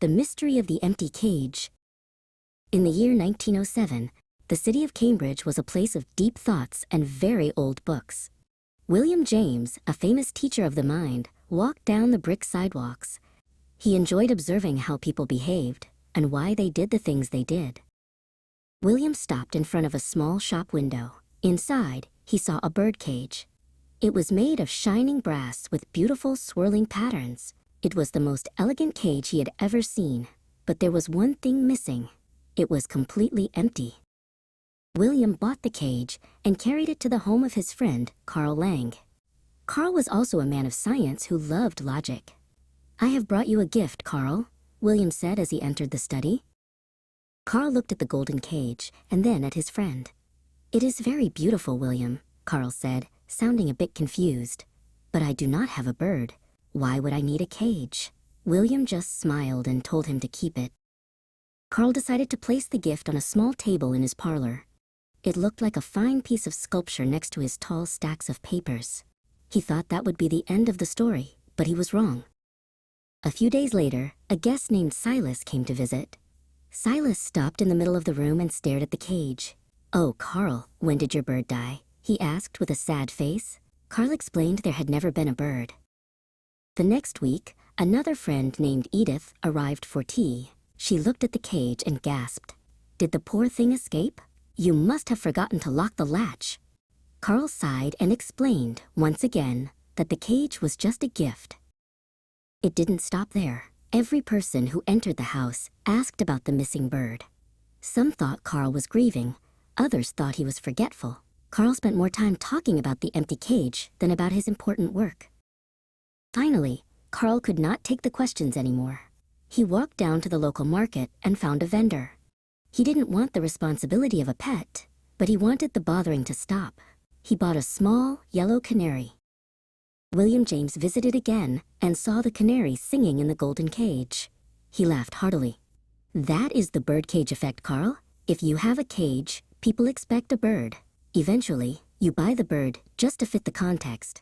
The Mystery of the Empty Cage. In the year 1907, the city of Cambridge was a place of deep thoughts and very old books. William James, a famous teacher of the mind, walked down the brick sidewalks. He enjoyed observing how people behaved and why they did the things they did. William stopped in front of a small shop window. Inside, he saw a birdcage. It was made of shining brass with beautiful swirling patterns. It was the most elegant cage he had ever seen, but there was one thing missing. It was completely empty. William bought the cage and carried it to the home of his friend, Carl Lang. Carl was also a man of science who loved logic. "I have brought you a gift, Carl," William said as he entered the study. Carl looked at the golden cage and then at his friend. "It is very beautiful, William," Carl said, sounding a bit confused. "But I do not have a bird. Why would I need a cage?" William just smiled and told him to keep it. Carl decided to place the gift on a small table in his parlor. It looked like a fine piece of sculpture next to his tall stacks of papers. He thought that would be the end of the story, but he was wrong. A few days later, a guest named Silas came to visit. Silas stopped in the middle of the room and stared at the cage. "Oh, Carl, when did your bird die?" he asked with a sad face. Carl explained there had never been a bird. The next week, another friend named Edith arrived for tea. She looked at the cage and gasped. "Did the poor thing escape? You must have forgotten to lock the latch." Carl sighed and explained, once again, that the cage was just a gift. It didn't stop there. Every person who entered the house asked about the missing bird. Some thought Carl was grieving. Others thought he was forgetful. Carl spent more time talking about the empty cage than about his important work. Finally, Carl could not take the questions anymore. He walked down to the local market and found a vendor. He didn't want the responsibility of a pet, but he wanted the bothering to stop. He bought a small, yellow canary. William James visited again and saw the canary singing in the golden cage. He laughed heartily. "That is the birdcage effect, Carl. If you have a cage, people expect a bird. Eventually, you buy the bird just to fit the context.